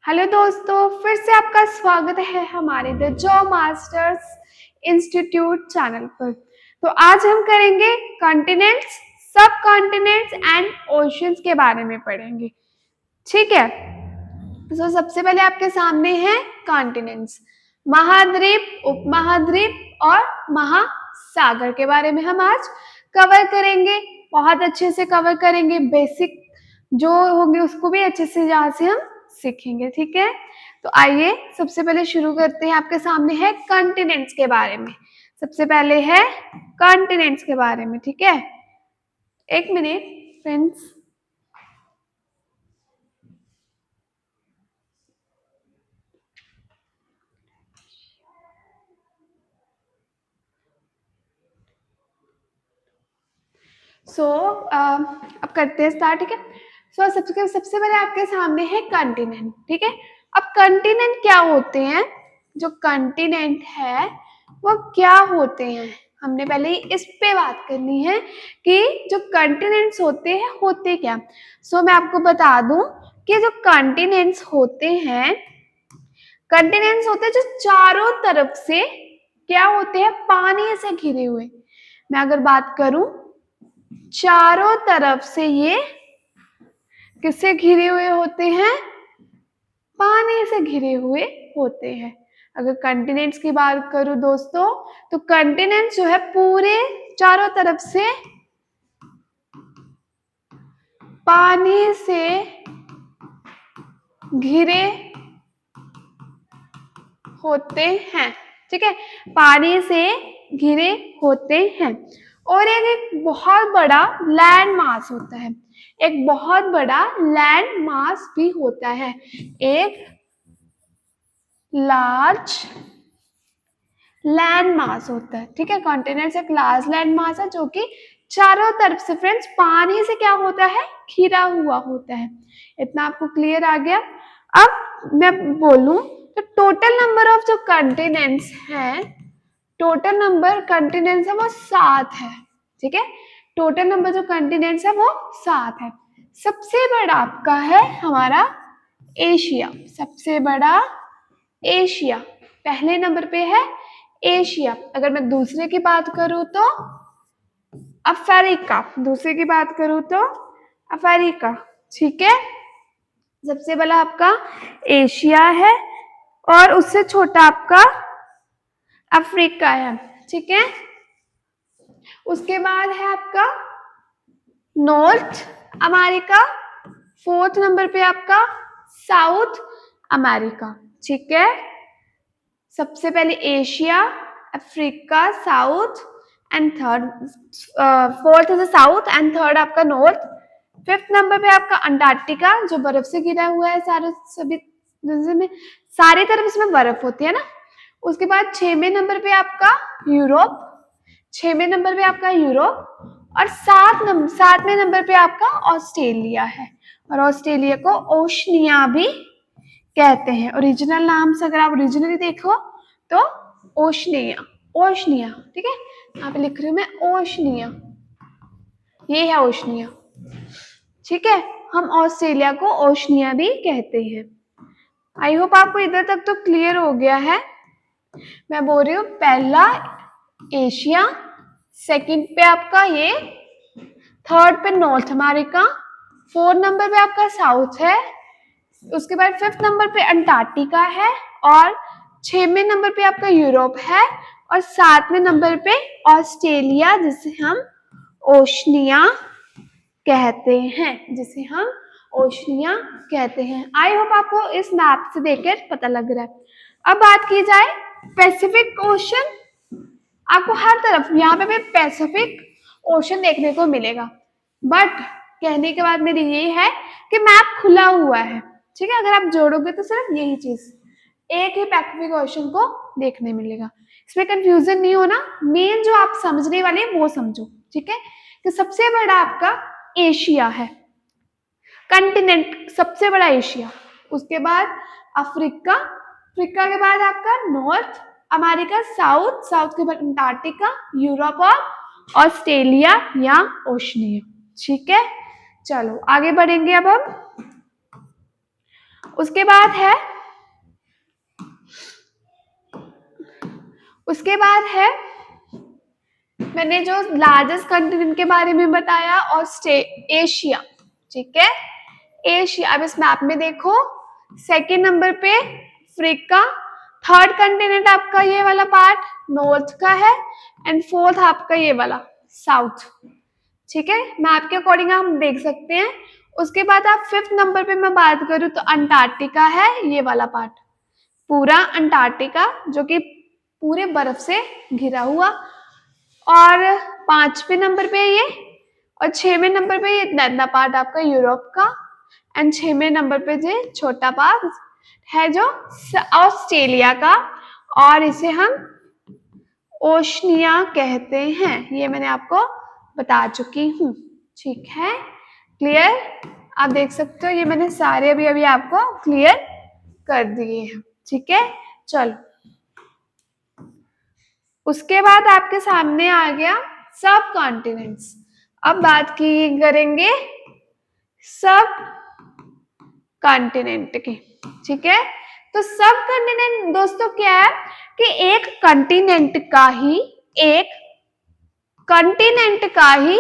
Hello दोस्तों, फिर से आपका स्वागत है हमारे the job masters institute channel पर। तो आज हम करेंगे कॉन्टिनेंट्स, सब कॉन्टिनेंट्स एंड ओशंस के बारे में पढ़ेंगे। ठीक है, तो सबसे पहले आपके सामने है कॉन्टिनेंट्स, महाद्वीप, उपमहाद्वीप और महासागर के बारे में हम आज कवर करेंगे। बहुत अच्छे से कवर करेंगे, बेसिक जो होंगे उसको भी अच्छे से यहाँ से हम सीखेंगे। ठीक है, तो आइए सबसे पहले शुरू करते हैं। आपके सामने है कॉन्टिनेंट्स के बारे में। सबसे पहले है कॉन्टिनेंट्स के बारे में। ठीक है, एक मिनट फ्रेंड्स। अब करते हैं स्टार्ट। ठीक है, सबसे पहले आपके सामने है कॉन्टिनेंट। ठीक है, अब कॉन्टिनेंट क्या होते हैं, जो कॉन्टिनेंट है वो क्या होते हैं, हमने पहले ही इस पे बात करनी है कि जो कॉन्टिनेंट्स होते हैं होते क्या। मैं आपको बता दूं कि जो कॉन्टिनेंट्स होते हैं, कॉन्टिनेंट्स होते हैं जो चारों तरफ से क्या होते हैं, पानी से घिरे हुए। मैं अगर बात करूं, चारों तरफ से ये किससे घिरे हुए होते हैं, पानी से घिरे हुए होते हैं। अगर कॉन्टिनेंट्स की बात करूं दोस्तों, तो कॉन्टिनेंट्स जो है पूरे चारों तरफ से पानी से घिरे होते हैं। ठीक है, पानी से घिरे होते हैं। और एक बहुत बड़ा लैंड मास होता है, एक बहुत बड़ा लैंड मास भी होता है, एक लार्ज लैंड मास होता है। ठीक है, कॉन्टिनेंट्स एक लार्ज लैंड मास है जो कि चारों तरफ से फ्रेंड्स पानी से क्या होता है, घिरा हुआ होता है। इतना आपको क्लियर आ गया। अब मैं बोलूं तो टोटल नंबर ऑफ जो कॉन्टिनेंट्स हैं, टोटल नंबर कॉन्टिनेंट्स है वो 7 है। ठीक है, टोटल नंबर जो कॉन्टिनेंट्स है वो 7 है। सबसे बड़ा आपका है हमारा एशिया, सबसे बड़ा एशिया पहले नंबर पे है एशिया। अगर मैं दूसरे की बात करूं तो अफ्रीका, दूसरे की बात करूं तो अफ्रीका। ठीक है, सबसे बड़ा आपका एशिया है और उससे छोटा आपका अफ्रीका है। ठीक है, उसके बाद है आपका नॉर्थ अमेरिका, 4th नंबर पे आपका साउथ अमेरिका। ठीक है, सबसे पहले Asia, Africa, south and third, 4th is south and third आपका नॉर्थ। 5th नंबर पे आपका अंटार्कटिका जो बर्फ से घिरा हुआ है, में सारी तरफ इसमें बर्फ होती है ना। उसके बाद 6वें नंबर पे आपका यूरोप, 6वें नंबर पे आपका यूरोप और 7वें नंबर पे आपका ऑस्ट्रेलिया है। और ऑस्ट्रेलिया को ओशनिया भी कहते हैं। ओरिजिनल नाम से अगर आप ओरिजिनली देखो तो ओशनिया, ओशनिया। ठीक है, यहाँ पे लिख रही हूँ मैं ओशनिया, ये है ओशनिया। ठीक है, हम ऑस्ट्रेलिया को ओशनिया भी कहते हैं। आई होप आपको इधर तक तो क्लियर हो गया है। मैं बोल रही हूँ पहला एशिया, सेकंड पे आपका ये, थर्ड पे नॉर्थ अमेरिका, 4th नंबर पे आपका साउथ है, उसके बाद 5th नंबर पे अंटार्कटिका है और 6वें नंबर पे आपका यूरोप है और 7वें नंबर पे ऑस्ट्रेलिया, जिसे हम ओशनिया कहते हैं, जिसे हम ओशनिया कहते हैं। आई होप आपको इस मैप से देखकर पता लग रहा है। अब बात की जाए पैसिफिक ओशन, आपको हर तरफ यहाँ पे भी पैसिफिक ओशन देखने को मिलेगा, बट कहने के बाद मेरी ये है कि मैप खुला हुआ है। ठीक है, अगर आप जोड़ोगे तो सिर्फ यही चीज, एक ही पैसिफिक ओशन को देखने मिलेगा। इसमें कंफ्यूजन नहीं होना, मेन जो आप समझने वाले वो समझो। ठीक है, कि सबसे बड़ा आपका एशिया है, कंटिनेंट सबसे बड़ा एशिया, उसके बाद अफ्रीका, अफ्रीका के बाद आपका नॉर्थ अमेरिका, साउथ, साउथ के बाद अंटार्कटिका, यूरोप और ऑस्ट्रेलिया या ओशनिया। ठीक है, चलो आगे बढ़ेंगे अब हम। उसके बाद है मैंने जो लार्जेस्ट कंटिनेंट के बारे में बताया, और एशिया। ठीक है, एशिया। अब इस मैप में देखो, सेकेंड नंबर पे अफ्रीका, थर्ड कंटिनेंट आपका ये वाला पार्ट नॉर्थ का है, एंड फोर्थ आपका ये वाला साउथ। ठीक है, मैप के अकॉर्डिंग हम देख सकते हैं। उसके बाद आप फिफ्थ नंबर पे मैं बात करूं तो अंटार्कटिका है, ये वाला पार्ट पूरा अंटार्कटिका जो कि पूरे बर्फ से घिरा हुआ। और पांचवें नंबर पे ये, और छवें नंबर पे ये इतना पार्ट आपका यूरोप का, एंड छवें नंबर पे ये छोटा पार्ट है जो ऑस्ट्रेलिया का, और इसे हम ओशनिया कहते हैं। ये मैंने आपको बता चुकी हूँ। ठीक है, क्लियर? आप देख सकते हो ये मैंने सारे अभी अभी आपको क्लियर कर दिए हैं। ठीक है, चलो उसके बाद आपके सामने आ गया सब कॉन्टिनेंट्स। अब बात की करेंगे सब कॉन्टिनेंट की। ठीक है, तो सब कॉन्टिनेंट दोस्तों क्या है कि एक कॉन्टिनेंट का ही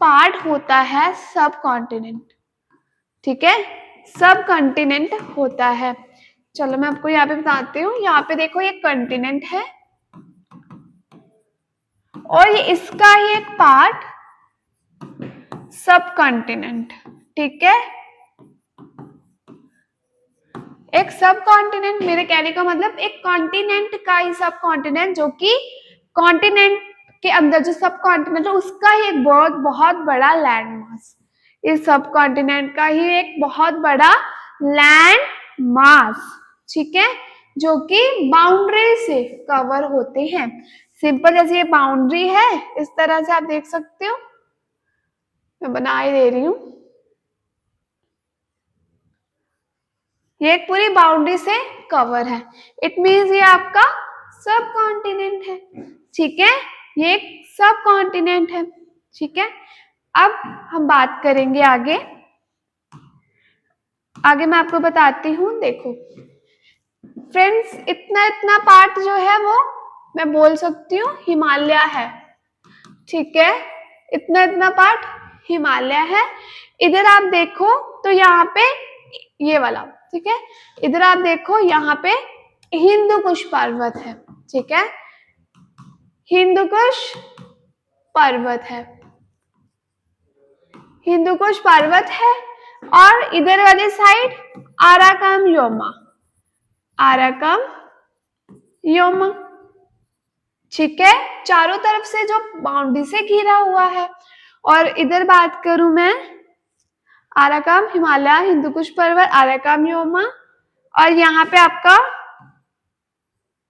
पार्ट होता है सब कॉन्टिनेंट। ठीक है, सब कॉन्टिनेंट होता है। चलो मैं आपको यहाँ पे बताती हूँ। यहाँ पे देखो ये कॉन्टिनेंट है और ये इसका ही एक पार्ट सब कॉन्टिनेंट। ठीक है, एक सब कॉन्टिनेंट, मेरे कहने का मतलब एक कॉन्टिनेंट का ही सब कॉन्टिनेंट, जो कि कॉन्टिनेंट के अंदर जो सब कॉन्टिनेंट है उसका ही एक बहुत बड़ा लैंड मास, इस सब कॉन्टिनेंट का ही एक बहुत बड़ा लैंड मास। ठीक है, जो कि बाउंड्री से कवर होते हैं। सिंपल जैसे ये बाउंड्री है, इस तरह से आप देख सकते हो, मैं बना ही दे रही हूं। ये एक पूरी बाउंड्री से कवर है, इट मीन्स ये आपका सब कॉन्टिनेंट है। ठीक है, ये एक सब कॉन्टिनेंट है। ठीक है, अब हम बात करेंगे आगे मैं आपको बताती हूँ। देखो फ्रेंड्स, इतना पार्ट जो है वो मैं बोल सकती हूँ हिमालय है। ठीक है, इतना पार्ट हिमालय है। इधर आप देखो तो यहाँ पे ये वाला, ठीक है, इधर आप देखो यहाँ पे हिंदू कुश पर्वत है। ठीक है, हिंदू कुश पर्वत है, हिंदू कुश पर्वत है। और इधर वाली साइड आराकाम योमा। ठीक है, चारों तरफ से जो बाउंड्री से घिरा हुआ है। और इधर बात करूं मैं, आराकाम, हिमालय, हिंदू कुश पर्वत, आराकाम योमा, और यहाँ पे आपका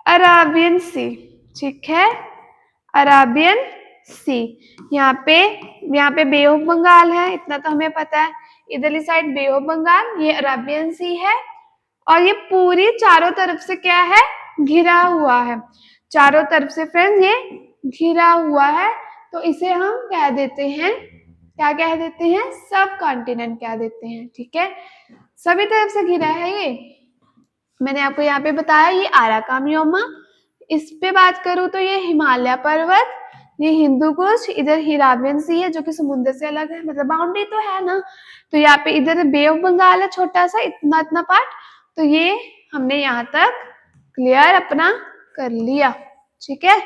अराबियन सी। ठीक है, अराबियन सी। यहाँ पे बे ऑफ बंगाल है, इतना तो हमें पता है। इधरली साइड बे ऑफ बंगाल, ये अराबियन सी है। और ये पूरी चारों तरफ से क्या है, घिरा हुआ है। चारों तरफ से फ्रेंड्स ये घिरा हुआ है, तो इसे हम कह देते हैं, क्या कह देते हैं, सब कॉन्टिनेंट कह देते हैं। ठीक है, सभी तरफ से घिरा है ये। मैंने आपको यहाँ पे बताया ये आराकाम योमा। इस पे बात करूं तो ये हिमालय पर्वत, ये हिंदू कुश, इधर हिराबियन सी है जो कि समुद्र से अलग है, मतलब बाउंड्री तो है ना। तो यहाँ पे इधर बे ऑफ बंगाल है छोटा सा, इतना पार्ट। तो ये हमने यहाँ तक क्लियर अपना कर लिया। ठीक है,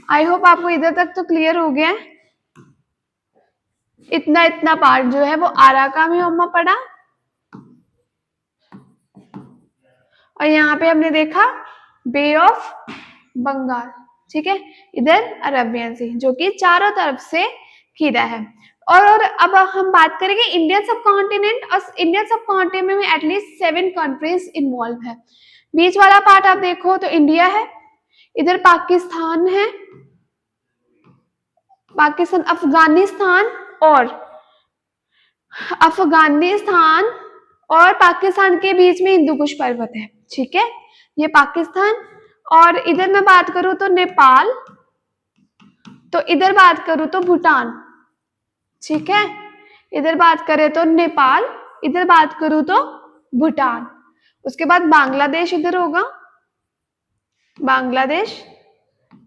आई होप आपको इधर तक तो क्लियर हो गया। इतना पार्ट जो है वो आराकाम योमा पड़ा। और यहाँ पे हमने देखा बे ऑफ बंगाल। ठीक है, इधर अरबियन सी जो कि चारों तरफ से घिरा है। और अब हम बात करेंगे इंडियन सब कॉन्टिनेंट। और इंडियन सब कॉन्टिनेंट में एटलीस्ट 7 कंट्रीज इन्वॉल्व है। बीच वाला पार्ट आप देखो तो इंडिया है, इधर पाकिस्तान है, पाकिस्तान, अफगानिस्तान और पाकिस्तान के बीच में हिंदू कुश पर्वत है। ठीक है, ये पाकिस्तान। और इधर मैं बात करूं तो नेपाल, तो इधर बात करूं तो भूटान। ठीक है, इधर बात करें तो नेपाल, इधर बात करूं तो भूटान। उसके बाद बांग्लादेश इधर होगा, बांग्लादेश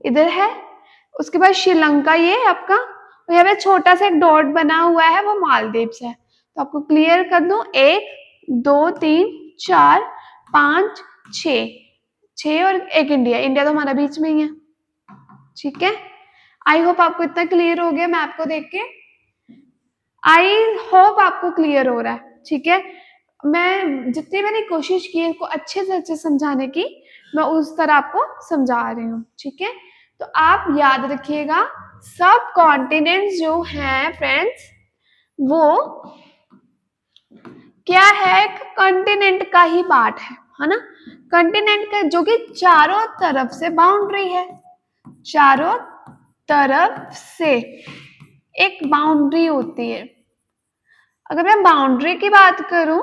इधर है। उसके बाद श्रीलंका ये है आपका, और यहाँ पे छोटा सा एक डॉट बना हुआ है वो मालदीव्स है। तो आपको क्लियर कर दूं, 1 2 3 4 5 6 और एक इंडिया, इंडिया तो हमारा बीच में ही है। ठीक है, आई होप आपको इतना क्लियर हो गया मैप को देख के, आई होप आपको क्लियर हो रहा है। ठीक है, मैं जितनी मैंने कोशिश की इसको अच्छे से अच्छे समझाने की, मैं उस तरह आपको समझा रही हूँ। ठीक है, तो आप याद रखिएगा सब कॉन्टिनेंट्स जो हैं फ्रेंड्स, वो क्या है, एक कॉन्टिनेंट का ही पार्ट है ना। कॉन्टिनेंट का जो कि चारों तरफ से बाउंड्री है, चारों तरफ से एक बाउंड्री होती है। अगर मैं बाउंड्री की बात करूं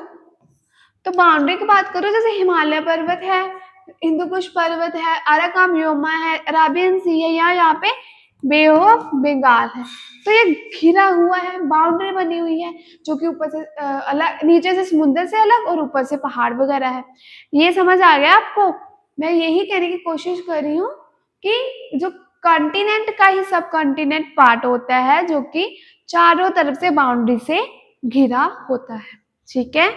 तो बाउंड्री की बात करूं, जैसे हिमालय पर्वत है, हिंदू कुश पर्वत है, अराकान योमा है, अराबियन सी है, यहाँ पे बे ऑफ बंगाल है। तो ये घिरा हुआ है, बाउंड्री बनी हुई है, जो कि ऊपर से अलग, नीचे से समुद्र से अलग और ऊपर से पहाड़ वगैरह है। ये समझ आ गया आपको? मैं यही कहने की कोशिश कर रही हूँ कि जो कॉन्टिनेंट का ही सब कॉन्टिनेंट पार्ट होता है, जो कि चारों तरफ से बाउंड्री से घिरा होता है। ठीक है,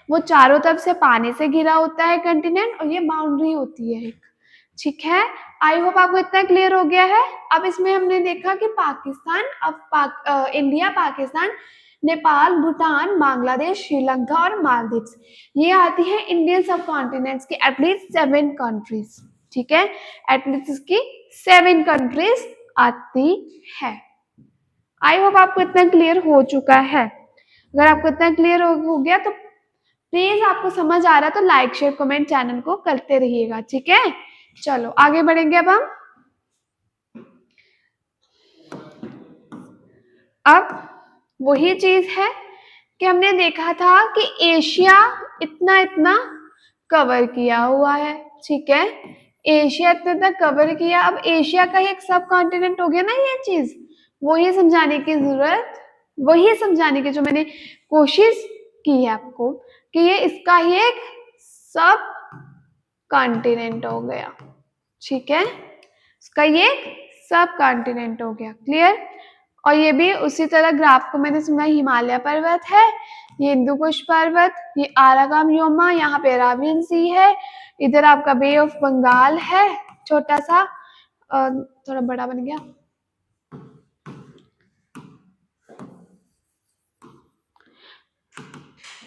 वो चारों तरफ से पानी से घिरा होता है कॉन्टिनेंट, और ये बाउंड्री होती है एक। ठीक है, आई होप आपको इतना क्लियर हो गया है। अब इसमें हमने देखा कि पाकिस्तान, अब इंडिया, पाकिस्तान, नेपाल, भूटान, बांग्लादेश, श्रीलंका और मालदीव्स, ये आती है इंडियन सब कॉन्टिनेंट्स की एटलीस्ट 7 कंट्रीज। ठीक है, एटलीस्ट इसकी 7 कंट्रीज आती है। आई होप आपको इतना क्लियर हो चुका है। अगर आपको इतना क्लियर हो गया तो प्लीज, आपको समझ आ रहा है तो लाइक शेयर कमेंट चैनल को करते रहिएगा। ठीक है, चलो आगे बढ़ेंगे। अब वही चीज है कि हमने देखा था कि एशिया इतना इतना कवर किया हुआ है। ठीक है, एशिया इतना इतना कवर किया, अब एशिया का ही एक सब कॉन्टिनेंट हो गया ना ये चीज। वही समझाने की जरूरत, वही समझाने की जो मैंने कोशिश की है आपको, कि ये इसका ही एक सब कॉन्टिनेंट हो गया। ठीक है, इसका ये सब कॉन्टिनेंट हो गया। क्लियर? और ये भी उसी तरह ग्राफ को मैंने समझा, हिमालय पर्वत है, ये हिंदू कुश पर्वत, ये आराकान योमा, यहाँ पे अराबियन सी है, इधर आपका बे ऑफ बंगाल है, छोटा सा, थोड़ा बड़ा बन गया,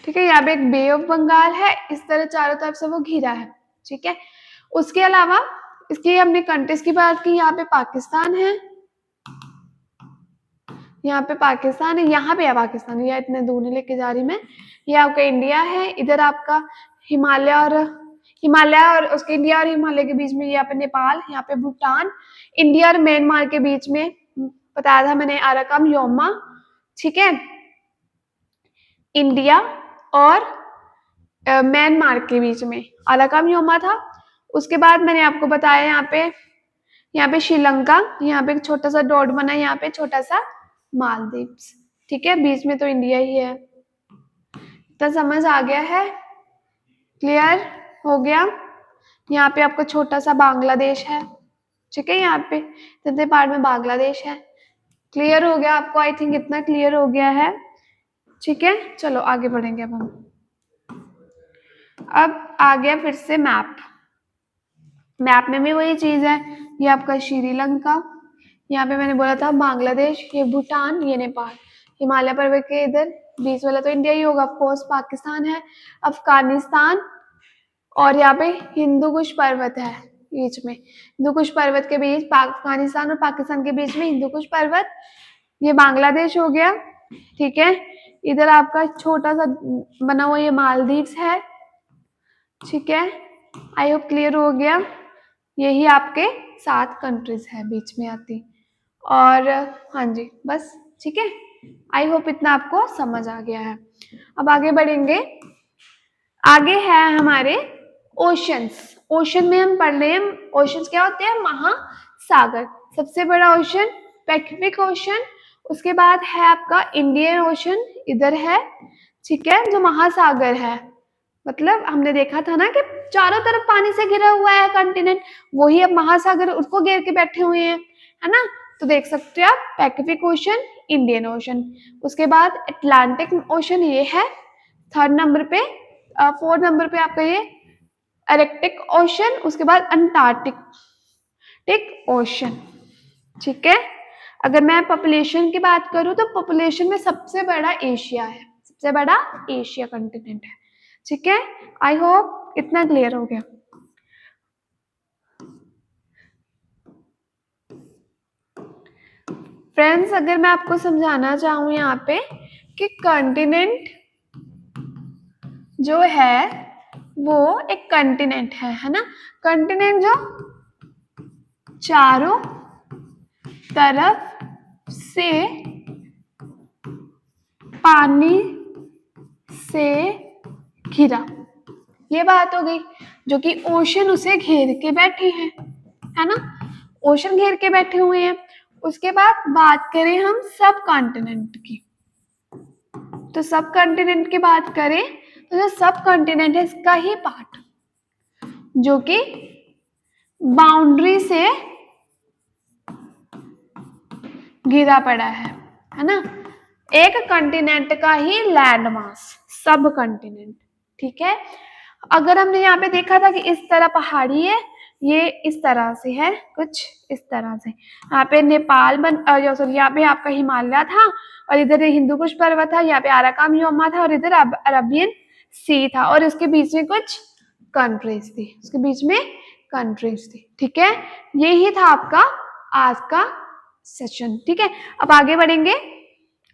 ठीक है, यहाँ पे एक बे ऑफ बंगाल है, इस तरह चारों तरफ से वो घिरा है। ठीक है, उसके अलावा इसकी हमने कंट्रीज की बात की, यहाँ पे पाकिस्तान है, यहाँ पे पाकिस्तान है, यहाँ पे है पाकिस्तान, यह इतने दूर नहीं लेके जा रही मैं, ये आपका इंडिया है, इधर आपका हिमालय और उसके इंडिया और हिमालय के बीच में यहाँ पे नेपाल, यहाँ पे भूटान, इंडिया और म्यांमार के बीच में बताया था मैंने अराकान योमा। ठीक है, इंडिया और म्यांमार के बीच में अराकान योमा था। उसके बाद मैंने आपको बताया यहाँ पे श्रीलंका, यहाँ पे एक छोटा सा डॉट बना, यहाँ पे छोटा सा मालदीव्स। ठीक है, बीच में तो इंडिया ही है। तो समझ आ गया है? क्लियर हो गया? यहाँ पे आपका छोटा सा बांग्लादेश है। ठीक है, यहाँ पे तीसरे पार्ट में बांग्लादेश है। क्लियर हो गया आपको? आई थिंक इतना क्लियर हो गया है। ठीक है, चलो आगे बढ़ेंगे। अब आ गया फिर से मैप। मैप में भी वही चीज है, ये आपका श्रीलंका, यहाँ पे मैंने बोला था बांग्लादेश, ये भूटान, ये नेपाल, हिमालय पर्वत के इधर बीच वाला तो इंडिया ही होगा, ऑफ कोर्स पाकिस्तान है, अफगानिस्तान, और यहाँ पे हिंदू कुश पर्वत है बीच में, हिंदू कुश पर्वत के बीच अफगानिस्तान और पाकिस्तान के बीच में हिंदू कुश पर्वत, ये बांग्लादेश हो गया। ठीक है, इधर आपका छोटा सा बना हुआ ये मालदीव्स है। ठीक है, आई होप क्लियर हो गया। यही आपके 7 कंट्रीज है बीच में आती, और हाँ जी बस। ठीक है, आई होप इतना आपको समझ आ गया है। अब आगे बढ़ेंगे। आगे है हमारे ओशंस। ओशन में हम पढ़ रहे हैं, ओशंस क्या होते हैं? महासागर। सबसे बड़ा ओशन पैसिफिक ओशन, उसके बाद है आपका इंडियन ओशन, इधर है, ठीक है, जो महासागर है, मतलब हमने देखा था ना कि चारों तरफ पानी से घिरा हुआ है कॉन्टिनेंट, वही अब महासागर उसको घेर के बैठे हुए हैं, है ना। तो देख सकते हो आप पैसिफिक ओशन, इंडियन ओशन, उसके बाद अटलांटिक ओशन ये है थर्ड नंबर पे, फोर्थ नंबर पे आपका ये आर्कटिक ओशन, उसके बाद अंटार्कटिक ओशन, ठीक है। अगर मैं पॉपुलेशन की बात करूं तो पॉपुलेशन में सबसे बड़ा एशिया है, सबसे बड़ा एशिया कॉन्टिनेंट है, ठीक है। आई होप इतना क्लियर हो गया। फ्रेंड्स, अगर मैं आपको समझाना चाहूँ यहाँ पे कि कॉन्टिनेंट जो है वो एक कॉन्टिनेंट है ना, कॉन्टिनेंट जो चारों तरफ से पानी से घिरा, ये बात हो गई, जो कि ओशन उसे घेर के बैठे हैं, है ना, ओशन घेर के बैठे हुए हैं। उसके बाद बात करें हम सब कॉन्टिनेंट की, तो सब कॉन्टिनेंट की बात करें तो जो सब कॉन्टिनेंट है इसका ही पार्ट जो कि बाउंड्री से घिरा पड़ा है ना, एक कॉन्टिनेंट का ही लैंड मास, सब कॉन्टिनेंट, ठीक है। अगर हमने यहाँ पे देखा था कि इस तरह पहाड़ी है, ये इस तरह से है, कुछ इस तरह से, यहाँ पे नेपाल यहाँ पे आपका हिमालय था, और इधर हिंदू कुश पर्वत था, यहाँ पे आराकान योमा था, और इधर अरबियन सी था, और इसके बीच में कुछ कंट्रीज थी, उसके बीच में कंट्रीज थी, ठीक है। यही था आपका आज का सेशन, ठीक है। अब आगे बढ़ेंगे,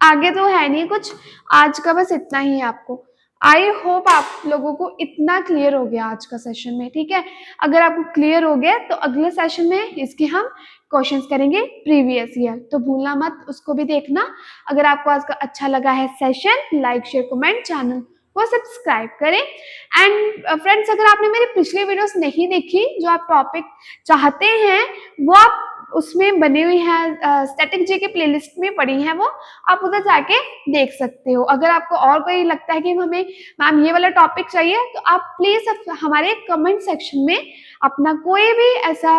आगे तो है नहीं कुछ, आज का बस इतना ही है आपको। आई होप आप लोगों को इतना क्लियर हो गया आज का सेशन में, ठीक है। अगर आपको क्लियर हो गया तो अगले सेशन में इसके हम क्वेश्चंस करेंगे प्रीवियस ईयर, तो भूलना मत उसको भी देखना। अगर आपको आज का अच्छा लगा है session, like share comment, channel को सब्सक्राइब करें। एंड फ्रेंड्स, अगर आपने मेरी पिछली वीडियोस नहीं देखी, जो आप टॉपिक चाहते हैं वो आप उसमें बनी हुई है, स्टैटिक जी के प्लेलिस्ट में पड़ी है, वो आप उधर जाके देख सकते हो। अगर आपको और कोई लगता है कि हमें मैम ये वाला टॉपिक चाहिए, तो आप प्लीज हमारे कमेंट सेक्शन में अपना कोई भी ऐसा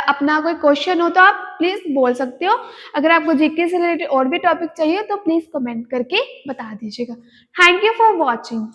अपना कोई क्वेश्चन हो तो आप प्लीज बोल सकते हो। अगर आपको जीके से रिलेटेड और भी टॉपिक चाहिए तो प्लीज कमेंट करके बता दीजिएगा। Thank you for watching.